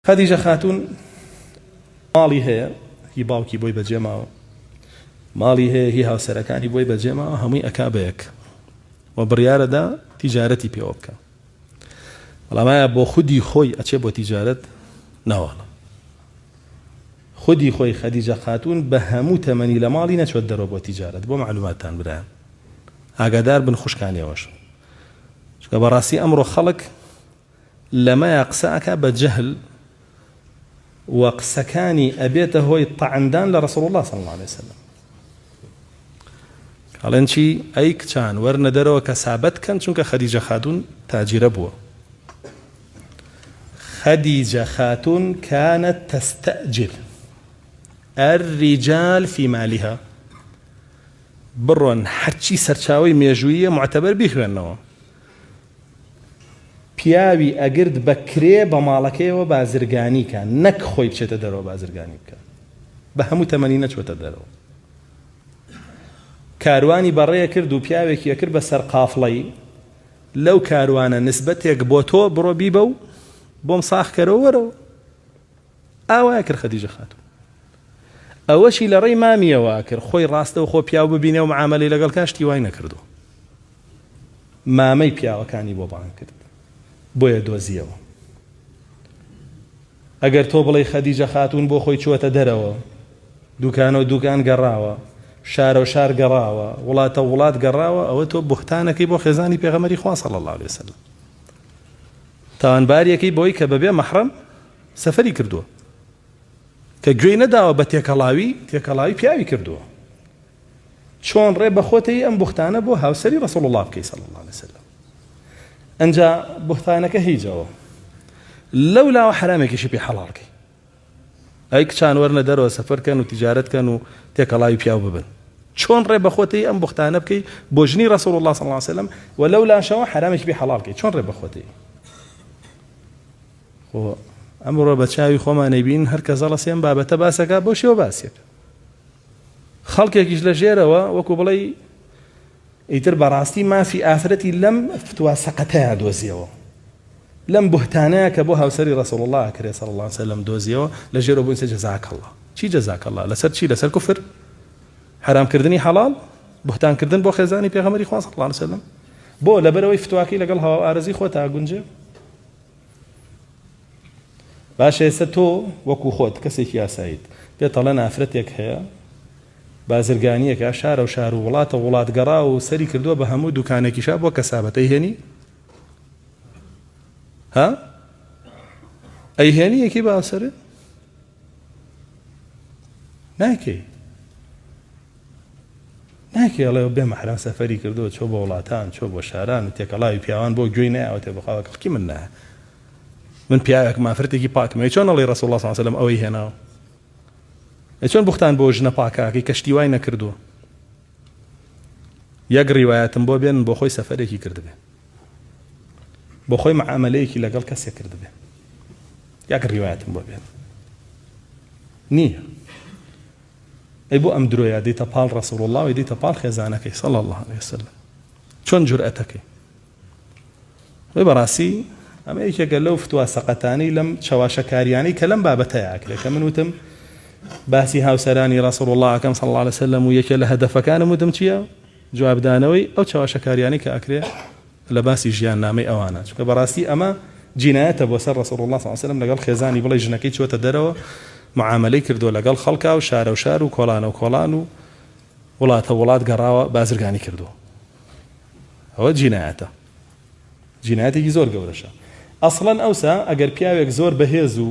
خديجة خاتون ماڵی هەیە هی باوکی بۆی بەجێ ماوە، ماڵی هەیە هی هاوسەرەکانی بۆی بەجێ ماوە، هەمووی ئەکا بە یەک و بڕیارەدا تیجارەتی پێوە بکە. بەڵام بۆ خودی خۆی ئەچێ بۆ تیجارەت ناوەڵە. خودی خۆی خەدیجە خاتون بە هەموو تەمەنی لە ماڵی نەچوەت دەرەوە بۆ تیجارەت. بۆ معلوماتتان برایان ئاگادار بن خوشکانیەوەش، چونکە بەڕاستی ئەمڕۆ خەڵک لەمەیە قسە ئەکا بە جەهل و قسەکانی ئەبێتە هۆی طعندان لە ڕەسوڵ الله صلی الله عليه وسلم. قالن چی ئەی کچان وەرنە دەرەوە کە سابەت کەن، چونکە خەدیجە خاتون تاجیرە بووە. خەدیجە خاتون كانت تستأجر الرجال في مالها. بڕۆن هەرچی سەرچاوی مێژوویە معتەبەر بیخوێنەوە، پیاوی ئەگرت بەکرێ بە ماڵەکەیەوە بازرگانی کە، نەک خۆی بچێتە دەرەوە بازرگانی بکە، بە هەموو تەمەنی نەچوەتە دەرەوە. کاروانی بەڕێیە کرد و پیاوێکی ئەکرد بەسەر قافڵەی، لەو کاروانە نسبەتێک بۆ تۆ بڕۆ بیبە و بۆم ساخکەرەوە وەرەوە. ئاوایە کرد خەدیجە خاتون. ئەوەشی لە ڕێی مامیەوە کرد، خۆی ڕاستە و خۆ پیاو ببینێ و معاملەی لەگەڵ کاشتی وای نەکردو. مامەی پیاوەکانی بۆ بان کرد، بۆیە دۆزیەوە. ئەگەر تۆ بڵێ خەدیجە خاتون بۆ خۆی چوەتە دەرەوە، دوکانەوە دوکان گەڕاوە، شارە و شار گەڕاوە، وڵاتە وڵات گەڕاوە، ئەوە تۆ بوختانەکەی بۆ خێزانی پێغەمبەری خوا صلی الله عليه وسلم. تاوانباریەکەی بۆی کە بەبێ مەحرەم سەفەری کردووە، کە گوێی نەداوە بە تێکەڵاوی پیاوی کردووە. چۆن ڕێ بەخۆتەی ئەم بوختانە بۆ هاوسەری ڕەسوڵ الله بکەی صلی الله عليه وسلم. ئەنجا بوختانەکە هیجەوە، لەولاوە حرامێکیشی پێ حەڵاڵکەی. ئەی کچان وەرنە دەرەوە سەفەرکەن و تیجارەتکەن و تێکەڵاوی پیاو ببن. چۆن ڕێ بەخۆتەی ئەم بوختانە بکەی بۆ ژنی ڕەسوڵ الله صلی الله عليه وسلم و لەولاشەوە حرامێکی پێ حەڵاڵکەی. چۆن ڕێ بەخۆتەی؟ خۆ ئەمڕۆ بە چاوی خۆمان نەیبین هەر کەس زەڵە سێم بابەتە باسەکە بۆ شێوە باسێک. خەڵکێکیش لە ژێرەوە وەکو بڵێ ئیتر بەڕاستی مافی ئافرەتی لەم فتووە سەقەتەیە دۆزیەوە، لەم بوهتانەیە کە بۆ هاوسەری ڕەسوڵ الله کرێ صلی الله عليه وسلم دۆزیەوە، لە ژێرەوە بووین سێ جەزاک الله. چی جەزاک الله؟ لەسەر چی؟ لەسەر کوفر، حرامکردنی حەڵاڵ، بوهتانکردن بۆ خێزانی پێغەمبەری خوا صلی الله عليه وسلم. بۆ لەبەرەوەی فتوواکەی لەگەڵ هەوا ئارەزی خۆت ئاگونجێ. باشە ئێستا تۆ وەکو خۆت کەسێکی یاساییت، پێتەڵێن ئافرەتێک هەیە بازرگانیەکە شارە و شار و وڵاتە وڵات گەڕا و سەری کردووە بە هەموو دوکانێکیشا بۆ کەسابەتەی هێنی؟ ها؟ ئەیهێنی یەکی باسەرێ؟ ناکەی ئەڵێ بێ مەحرەم سەفەری کردووە، چۆ بۆ وڵاتان، چۆ بۆ شاران و تێکەڵاوی پیاوان بۆ گوێی نایەوەتێ بخواوە کەڵکی من نایە، من پیاوێک مافرەتێکی پاکمە. چۆن ئەڵێ ڕەسوڵ الله صلی الله عليه وسلم ئەوەی هێناوە؟ چۆن بوختان بۆ ژنە پاکاکەی کەشتی وای نەکردووە؟ یەک ڕیوایەتم بۆ بێن بۆ خۆی سەفەرێکی کردبێ، بۆ خۆی معاملەیەکی لەگەڵ کەسێک کردبێ، یەک ڕیوایەتم بۆ بێن نییە. ئەی بۆ ئەم درۆیە دەیتە پاڵ ڕەسوڵ الله و دەیتە پاڵ خێزانەکەی صلی الله عليه وسلم. چۆن جورئەتەکەی؟ وێ بەڕاستی ئەمە یەکێکە لەو فتووە سەقەتانەی لەم چاواشەکاریانەی کە لەم بابەتەیە ئاکرێت، کە من وتم باسی هاوسەرانی ڕەسوڵ الله ئەکەم صلی الله عليه وسلم و یەکێ لە هەدەفەکانم وتم چییە؟ جوابدانەوەی ئەو چاواشەکاریانەی کە ئەکرێ لە باسی ژیان نامەی ئەوانە، چونکە بەڕاستی ئەمە جینایەتە بۆ سەر ڕەسوڵ الله صلی الله عليه وسلم لەگەڵ خێزانی بڵێ ژنەکەی چوەتە دەرەوە معاملەی کردو لەگەڵ خەڵکا و شارە و شار و کۆڵانە و کۆڵان و وڵاتە وڵات گەڕاوە بازرگانی کردو. ئەوە جینایەتە، جینایەتێکی زۆر گەورەشە. ئەسڵەن ئەوسا ئەگەر پیاوێک زۆر بەهێز و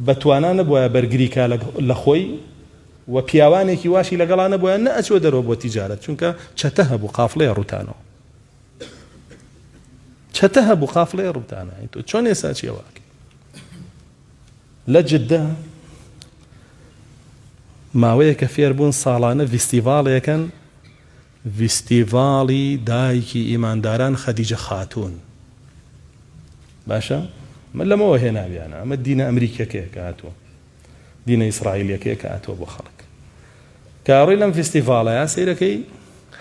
بەتوانە نەبووە بەرگریکا لە خۆی و پیاوانێکی واشی لەگەڵا نەبووە نەئەچوە دەرەوە بۆ تیجارەت، چونکە چەتە هەبوو قافڵەیە ڕووتانەوە، چەتە هەبوو قافڵەیە ڕووتانە. تۆ چۆن ئێستا چیەوەکەی؟ لە جدە ماوەیە کە فێر بوون ساڵانە ڤیستیڤاڵێکن، ڤیستیڤاڵی دایکی ئیمانداران خەدیجە خاتون. باشە؟ من لەمەوە هێناویانە، ئەمە دینە ئەمریکیەکەیە کە هاتووە، دینە ئیسرائیلیەکەیە کە هاتووە بۆ خەڵک. کاڕۆی لەم فستیڤاڵەیە سەیرەکەی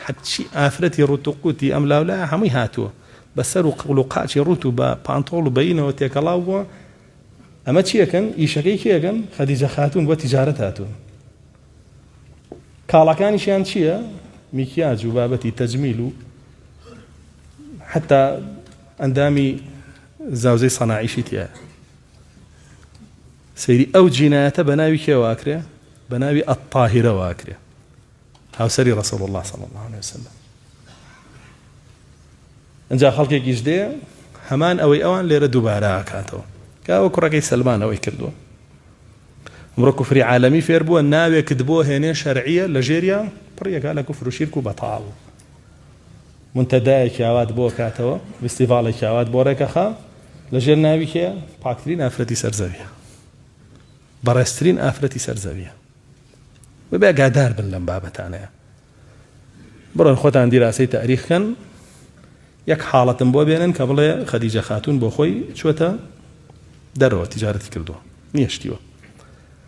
حەچی ئافرەتی ڕوت و قوتی ئەم لاولایە هەمووی هاتووە بەسەر و قوڵ و قاچی ڕوت و بە پانتۆڵ و بەینەوە تێکەڵاو بووە ئەمە چیەکەن ئیشەکەی کێگەن خەدیجە خاتون بۆ تیجارەت هاتوون کاڵەکانیشیان چییە میکیاج و بابەتی تەجمیل و حتا ئەندامی زاوزەی سەناعیشی تایە سەیری ئەو جینایەتە بە ناوی کێواکرێ بە ناوی ئەتطاهیرە واکرێ هاوسەری ڕەسوڵ الله صلی الله عليه وسلم ئەنجا خەڵکێکیش دێ هەمان ئەوەی ئەوان لێرە دووبارە ئاکاتەوە کە ئەوە کوڕەکەی سەلمان ئەوەی کردووە ئەمڕۆ کوفری عالەمی فێر بووە ناوێکت بۆ هێنێ شەرعیە لە ژێریە پڕیەکە لە کوفر و شیرک و بەتاڵ منتەدایەکی ئاوات بۆ کاتەوە فستیڤاڵێکی ئاوات بۆ ڕێکەخا لە ژێر ناوی کێ پاکترین ئافرەتی سەرزەویە بەڕێزترین ئافرەتی سەرزەویە ببێ ئاگادار بن لەم بابەتانەیە بڕۆن خۆتان دیراسی تاریخکەن یەک حاڵەتم بۆ بێنن کە بڵێ خەدیجە خاتون بۆ خۆی چوەتە دەرەوە تیجارەتی کردووە نیشتیوە